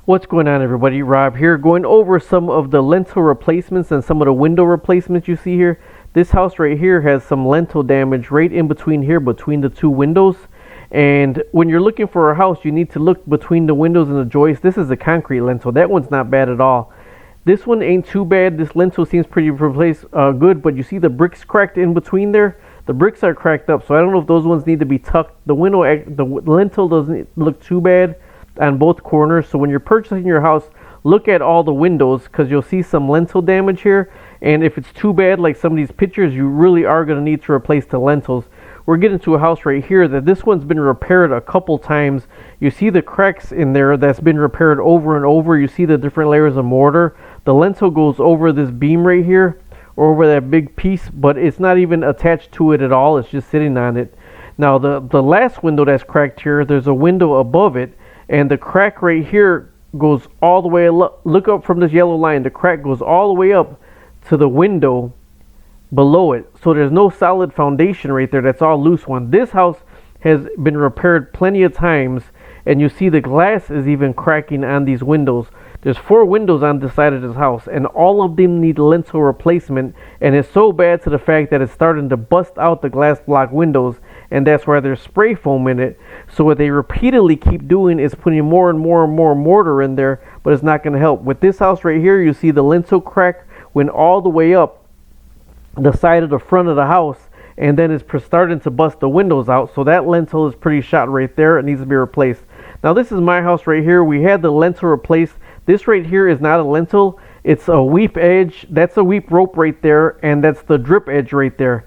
What's going on, everybody? Rob here, going over some of the lentil replacements and some of the window replacements you see here. This house right here has some lentil damage right in between here, between the two windows. And when you're looking for a house, you need to look between the windows and the joists. This is a concrete lentil. That one's not bad at all. This one ain't too bad. This lentil seems pretty replaced good, but you see the bricks cracked in between there? The bricks are cracked up, so I don't know if those ones need to be tucked. The lentil doesn't look too bad on both corners. So when you're purchasing your house, look at all the windows, because you'll see some lentil damage here. And if it's too bad, like some of these pictures, you really are going to need to replace the lentils. We're getting to a house right here that this one's been repaired a couple times. You see the cracks in there that's been repaired over and over. You see the different layers of mortar. The lentil goes over this beam right here, or over that big piece, but it's not even attached to it at all. It's just sitting on it. Now the last window that's cracked here, there's a window above it, and the crack right here goes all the way, look up from this yellow line, the crack goes all the way up to the window below it. So there's no solid foundation right there. That's all loose one. This house has been repaired plenty of times, and you see the glass is even cracking on these windows. There's 4 windows on this side of this house, and all of them need lentil replacement, and it's so bad to the fact that it's starting to bust out the glass block windows, and that's why there's spray foam in it. So what they repeatedly keep doing is putting more and more and more mortar in there, but it's not going to help. With this house right here, you see the lentil crack went all the way up the side of the front of the house, and then it's starting to bust the windows out. So that lentil is pretty shot right there. It needs to be replaced. Now this is my house right here. We had the lentil replaced. This right here is not a lentil. It's a weep edge. That's a weep rope right there, and that's the drip edge right there.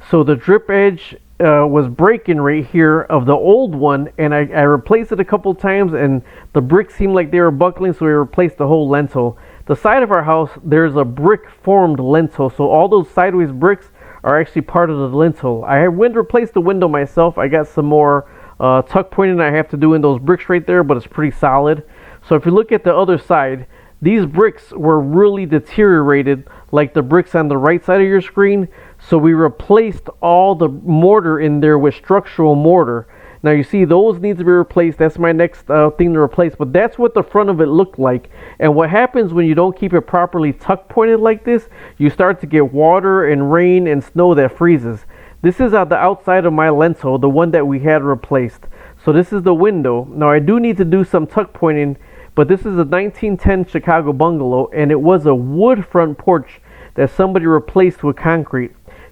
So the drip edge was breaking right here of the old one, and I replaced it a couple times, and the bricks seemed like they were buckling, so we replaced the whole lentil. The side of our house, there's a brick formed lentil, so all those sideways bricks are actually part of the lentil. I went to replace the window myself. I got some more tuck pointing I have to do in those bricks right there, but it's pretty solid. So if you look at the other side, these bricks were really deteriorated like the bricks on the right side of your screen. So we replaced all the mortar in there with structural mortar. Now you see those need to be replaced. That's my next thing to replace. But that's what the front of it looked like. And what happens when you don't keep it properly tuck pointed like this, you start to get water and rain and snow that freezes. This is the outside of my lentil, the one that we had replaced. So this is the window. Now I do need to do some tuck pointing, but this is a 1910 Chicago bungalow, and it was a wood front porch that somebody replaced with concrete.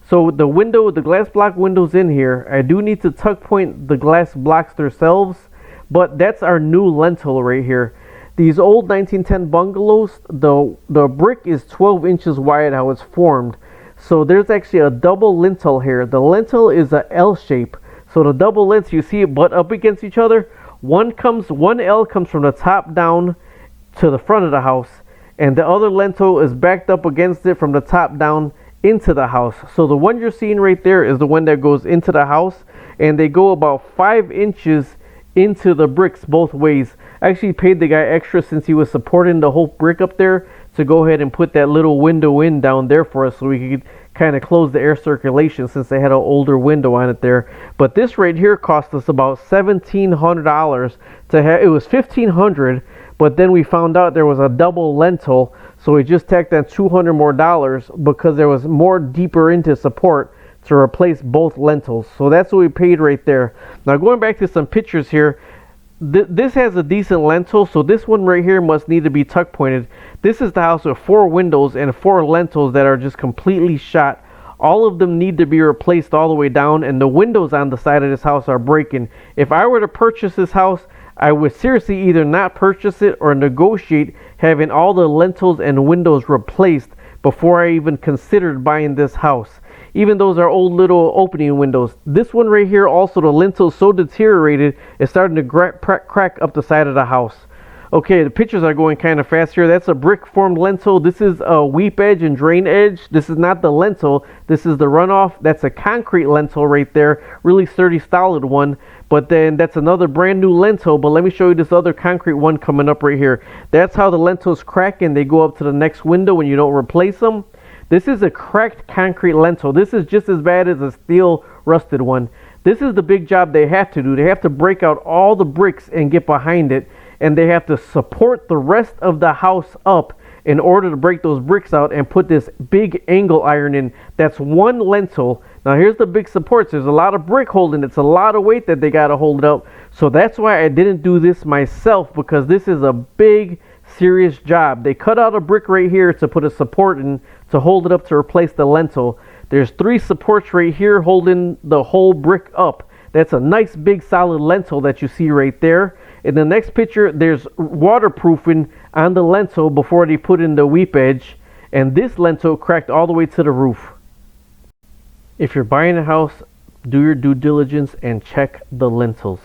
So the window, the glass block windows in here, I do need to tuck point the glass blocks themselves, but that's our new lentil right here. These old 1910 bungalows, the brick is 12 inches wide how it's formed. So there's actually a double lentil here. The lentil is a L shape. So the double lentil, you see it butt up against each other. One L comes from the top down to the front of the house, and the other lentil is backed up against it from the top down into the house. So the one you're seeing right there is the one that goes into the house, and they go about 5 inches into the bricks both ways. I actually paid the guy extra, since he was supporting the whole brick up there, to go ahead and put that little window in down there for us, so we could kind of close the air circulation, since they had an older window on it there. But this right here cost us about $1,700 to have. It was $1,500, but then we found out there was a double lentil, so we just tacked on $200 more because there was more deeper into support to replace both lentils. So that's what we paid right there. Now going back to some pictures here, this has a decent lentil, so this one right here must need to be tuck pointed. This is the house with 4 windows and 4 lentils that are just completely shot. All of them need to be replaced all the way down, and the windows on the side of this house are breaking. If I were to purchase this house, I would seriously either not purchase it or negotiate having all the lentils and windows replaced before I even considered buying this house. Even those are old little opening windows. This one right here, also the lintel is so deteriorated, it's starting to crack up the side of the house. Okay, the pictures are going kind of fast here. That's a brick formed lentil. This is a weep edge and drain edge. This is not the lentil. This is the runoff. That's a concrete lentil right there. Really sturdy, solid one. But then that's another brand new lentil. But let me show you this other concrete one coming up right here. That's how the lentils crack and they go up to the next window when you don't replace them. This is a cracked concrete lentil. This is just as bad as a steel rusted one. This is the big job they have to do. They have to break out all the bricks and get behind it. and they have to support the rest of the house up in order to break those bricks out and put this big angle iron in. That's one lentil. Now here's the big supports. There's a lot of brick holding. It's a lot of weight that they got to hold it up. So that's why I didn't do this myself, because this is a big, serious job. They cut out a brick right here to put a support in to hold it up to replace the lentil. There's 3 supports right here holding the whole brick up. That's a nice big solid lentil that you see right there. In the next picture, there's waterproofing on the lentil before they put in the weep edge. And this lentil cracked all the way to the roof. If you're buying a house, do your due diligence and check the lentils.